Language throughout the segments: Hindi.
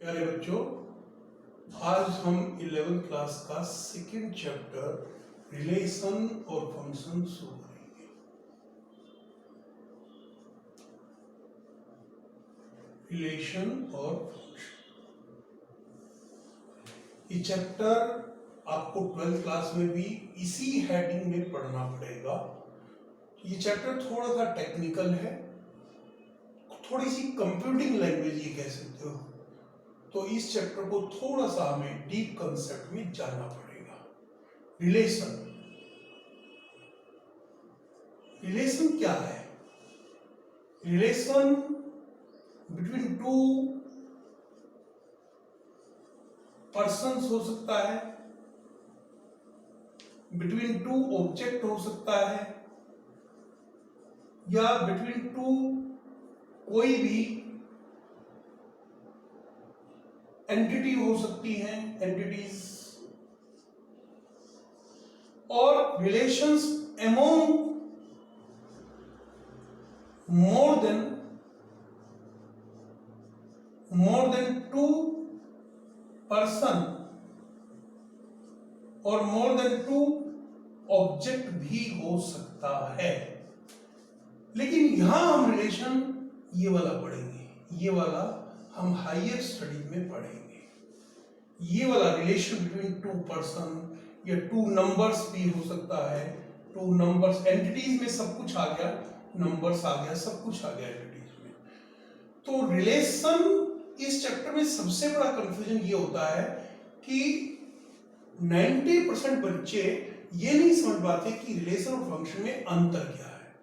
प्यारे बच्चों, आज हम 11th क्लास का सेकंड चैप्टर रिलेशन और फंक्शन शुरू करेंगे। रिलेशन और फंक्शन, ये चैप्टर आपको 12th क्लास में भी इसी हेडिंग में पढ़ना पड़ेगा। ये चैप्टर थोड़ा सा टेक्निकल है, थोड़ी सी कंप्यूटिंग लैंग्वेज ये कह सकते हो। तो इस चैप्टर को थोड़ा सा हमें डीप कंसेप्ट में जानना पड़ेगा। रिलेशन, रिलेशन क्या है? रिलेशन बिटवीन टू पर्सन्स हो सकता है, बिटवीन टू ऑब्जेक्ट हो सकता है, या बिटवीन टू कोई भी एंटिटी हो सकती है, एंटिटीज, और relations among more than two person और मोर देन टू ऑब्जेक्ट भी हो सकता है। लेकिन यहां हम रिलेशन ये वाला पढ़ेंगे, ये वाला हम हायर स्टडीज में पढ़ेंगे। ये वाला रिलेशन बिटवीन टू पर्सन या टू नंबर्स भी हो सकता है। टू नंबर्स, एंटिटीज में सब कुछ आ गया, नंबर्स आ गया, सब कुछ आ गया एंटिटीज में। तो रिलेशन, इस चैप्टर में सबसे बड़ा कंफ्यूजन ये होता है कि 90% बच्चे ये नहीं समझ पाते कि रिलेशन और फंक्शन में अंतर क्या है।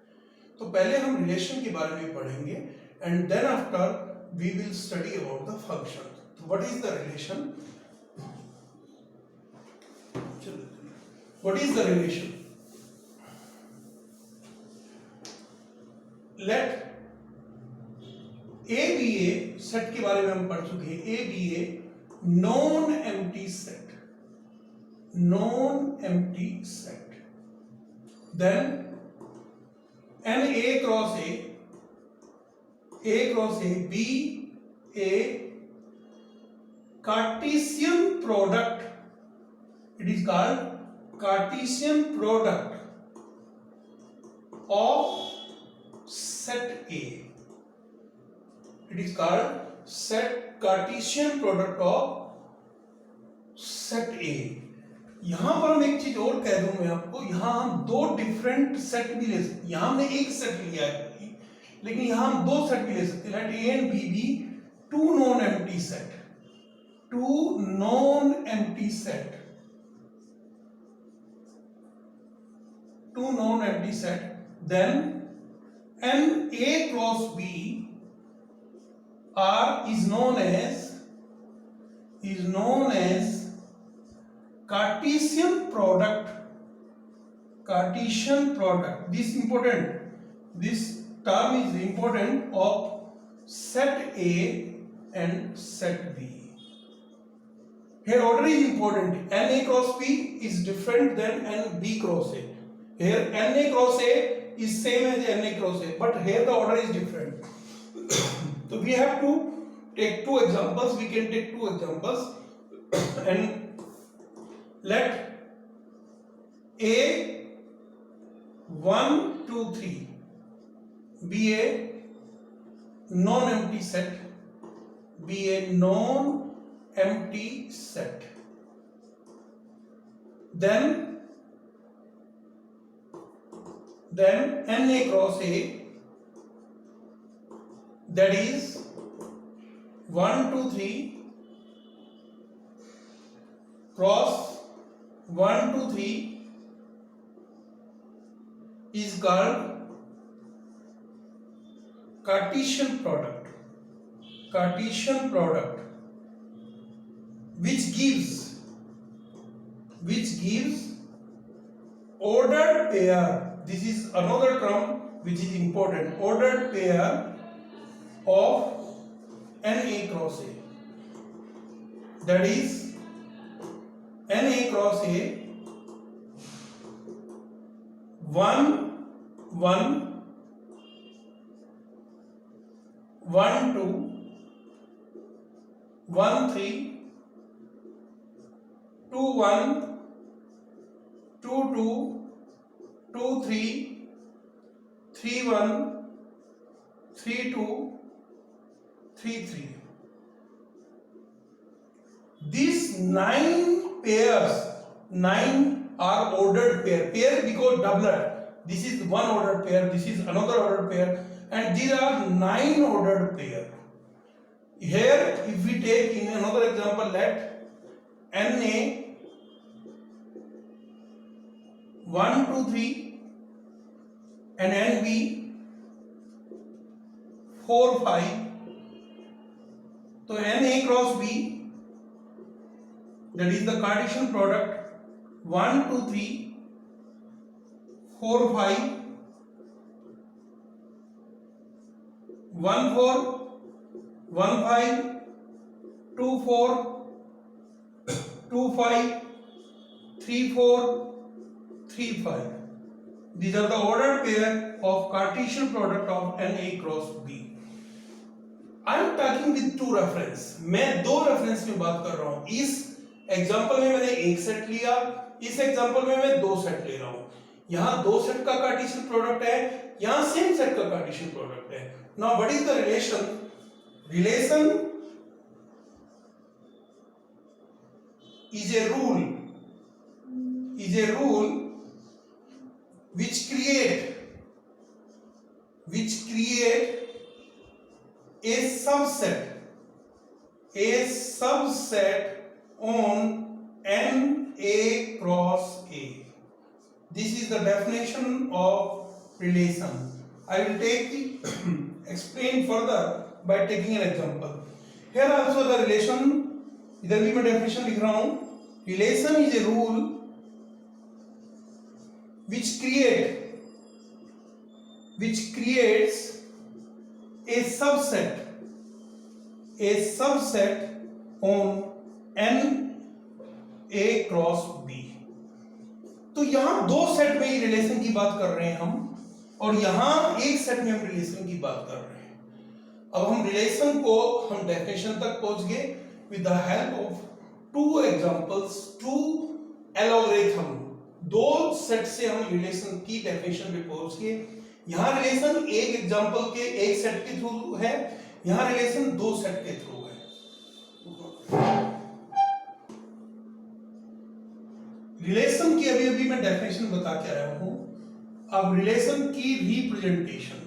तो पहले हम रिलेशन के बारे में पढ़ेंगे and then after we will study about the function. So what is the relation? What is the relation? Let A be a set के बारे में हम पढ़ चुके हैं। A be a non-empty set, non-empty set. Then n a cross be a Cartesian product. It is called Cartesian product of set A. It is called Cartesian product of set A. यहां पर हम एक चीज और कह दूं मैं आपको, यहां हम दो डिफरेंट सेट भी ले सकते। यहां हमने एक सेट लिया है, लेकिन यहां हम दो सेट भी ले सकते हैं। Let A and B be two non-empty set, two non-empty set, two non-empty set. Then n A cross B R is known as Cartesian product. Cartesian product. This term is important of set A and set B. Here order is important. N A cross B is different than N B cross A. Here N A cross A is same as N A cross A, but here the order is different. So we have to take two examples. We can take two examples and let A 1 2 3 be a non-empty set, be a non-empty set. Then n A cross A, that is 1 2 3 cross 1 2 3 is called Cartesian product. Cartesian product which gives ordered pair. This is another term which is important. Ordered pair of n A cross A, that is n A cross A 1 1 1 2 1 3 2 1 2 2 2 3 3 1 3 2 3 3. These 9 pairs, 9 are ordered pair. Pair because doublet. This is one ordered pair, this is another ordered pair, and these are 9 ordered pair. Here, if we take in another example, let Na 1 2 3 and Nb 4 5. So Na cross B, that is the Cartesian product 1 2 3 4 5 1 4 1 5 2 4 2 5 3 4 3 5. These are the ordered pair of Cartesian product of Na cross B. I am talking with two reference. मैं दो रेफरेंस में बात कर रहा हूं. इस एग्जांपल में मैंने एक सेट लिया, इस एग्जांपल में मैं दो सेट ले रहा हूं. यहां दो सेट का कार्टेशियन प्रोडक्ट है, यहां सेम सेट का कार्टेशियन प्रोडक्ट है. Now what is the relation? Relation is a rule which create a subset on Na cross A. This is the definition of relation. I will explain further by taking an example. Here also the relation, इधर भी मैं डेफिनेशन लिख रहा हूं. Relation is a rule which creates a subset on Na cross B. तो यहां दो सेट में ही रिलेशन की बात कर रहे हैं हम, और यहां एक सेट में हम रिलेशन की बात कर रहे हैं. अब हम रिलेशन को हम डेफिनेशन तक पहुंच गए with the help of two examples, two algorithm. दो सेट से हम रिलेशन की डेफिनेशन पे पहुंच गए. यहां रिलेशन एक एग्जांपल के एक सेट के थ्रू है, यहां रिलेशन दो सेट के थ्रू है. रिलेशन की अभी मैं डेफिनेशन बता के आया हूं. अब रिलेशन की रिप्रेजेंटेशन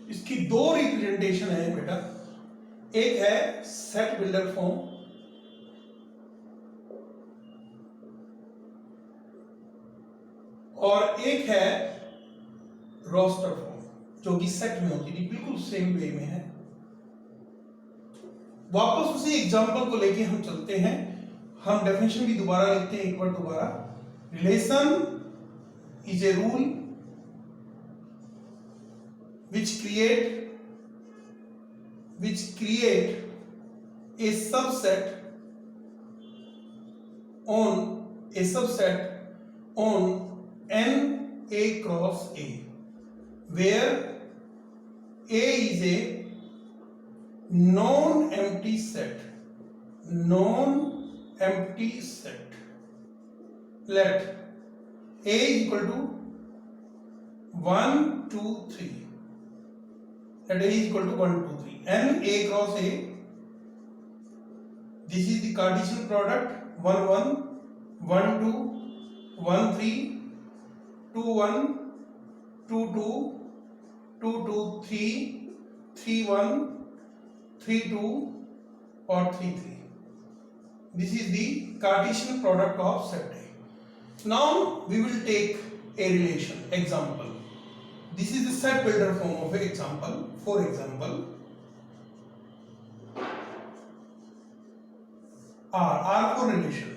इसकी दो रिप्रेजेंटेशन है बेटा. एक है सेट बिल्डर फॉर्म, और एक है रोस्टर फॉर्म, जो कि सेट में होती है. बिल्कुल सेम वे में है. वापस उसी एग्जांपल को लेके हम चलते हैं. हम डेफिनेशन भी दोबारा लिखते हैं, एक बार दोबारा. Relation is a rule which create a subset on Na cross A, where A is a non-empty set. Let A is equal to 1 2 3. Let A is equal to 1 2 3. Na cross A. This is the Cartesian product 1 1 1 2 1 3 2 1 2 2 2 2 3 3 1 3 2 or 3 3. This is the Cartesian product of set A. Now we will take a relation example. This is the set builder form of an example. For example, R for relation.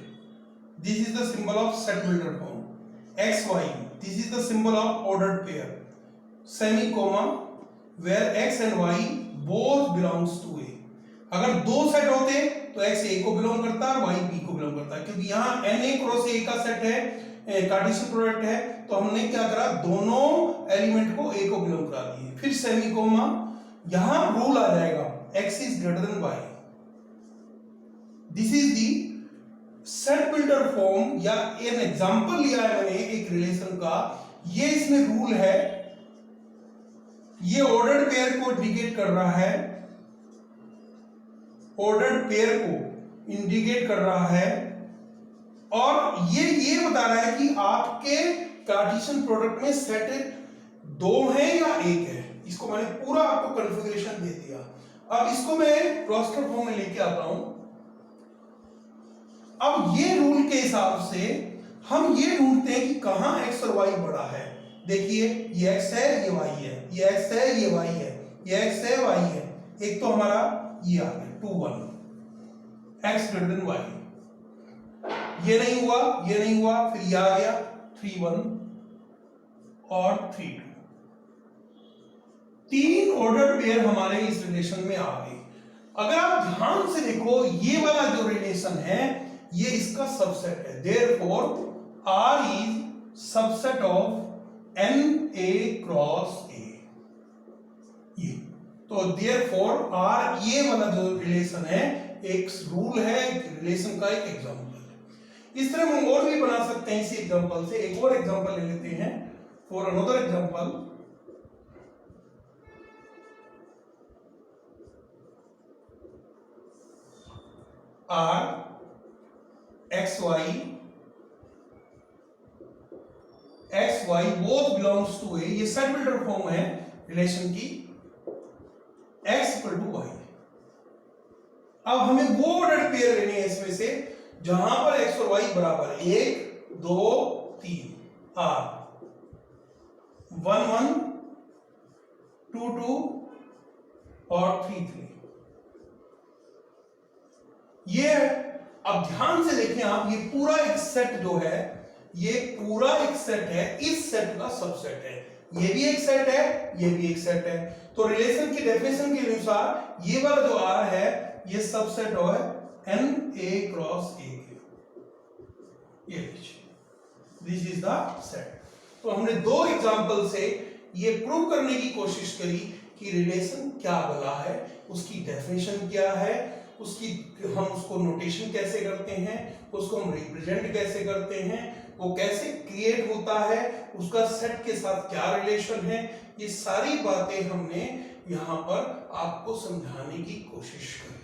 This is the symbol of set builder form. X Y. This is the symbol of ordered pair. Semi-comma where X and Y both belongs to A. अगर दो सेट होते तो X A को बिलोंग करता है, Y B को बिलोंग करता है. क्योंकि यहाँ Na क्रॉस A का सेट है, कार्टेशियन प्रोडक्ट है, तो हमने क्या करा, दोनों एलिमेंट को A को बिलोंग करा दिए. फिर सेमीकोमा, यहां रूल आ जाएगा x is greater than y। This is the set builder form, या एन एग्जांपल लिया है मैंने एक रिलेशन का। ये इसमें रूल है, ये ऑर्डर्ड पेयर को इंडिकेट कर रहा है, ऑर्डर्ड पेयर को इंडिकेट कर रहा है, और ये बता रहा है कि आपके कार्टेशियन प्रोडक्ट में सेट 2 है या 1 है। इसको मैंने पूरा आपको कॉन्फ़िगरेशन दे दिया। अब इसको मैं रोस्टर फॉर्म में लेके आता हूं। अब ये रूल के हिसाब से हम ये ढूंढते हैं कि कहां x और y बड़ा है। देखिए ये x है, ये y है, ये x है, ये y है, ये x है, y है। एक तो हमारा ये आ गया 2 1, x ग्रेटर देन y। ये नहीं हुआ, ये नहीं हुआ, फिर ये आ गया 3 1 और 3 2। 3 ऑर्डर पेयर हमारे इस रिलेशन में आ गए। अगर आप ध्यान से देखो, ये वाला जो रिलेशन है ये इसका सबसेट है। Therefore R is subset of NA cross A। ये तो देयरफॉर R, ये वाला जो रिलेशन है एक रूल है, रिलेशन का एक एग्जांपल है। इस तरह हम और भी बना सकते हैं इसी एग्जांपल से। एक और एग्जांपल ले लेते हैं। For another example, R XY both belongs to A, ये सेट बिल्डर फॉर्म है रिलेशन की, x इक्वल टू y। अब हमें वो ऑर्डर पेयर लेनी है इसमें से जहां पर x और y बराबर है। 1 2 3 R 1 1 2 2 और 3 3। ये अब ध्यान से देखें आप, ये पूरा एक सेट जो है, ये पूरा एक सेट है, इस सेट का सबसेट है। ये भी एक सेट है, ये भी एक सेट है। तो रिलेशन की डेफिनेशन के अनुसार ये वाला जो R है ये सबसेट है NA क्रॉस A के। ये दिस इज द सेट। तो हमने 2 एग्जांपल से ये प्रूव करने की कोशिश करी कि रिलेशन क्या वाला है, उसकी डेफिनेशन क्या है, उसकी हम उसको नोटेशन कैसे करते हैं, उसको हम रिप्रेजेंट कैसे करते हैं, वो कैसे क्रिएट होता है, उसका सेट के साथ क्या रिलेशन है। ये सारी बातें हमने यहाँ पर आपको समझाने की कोशिश करी।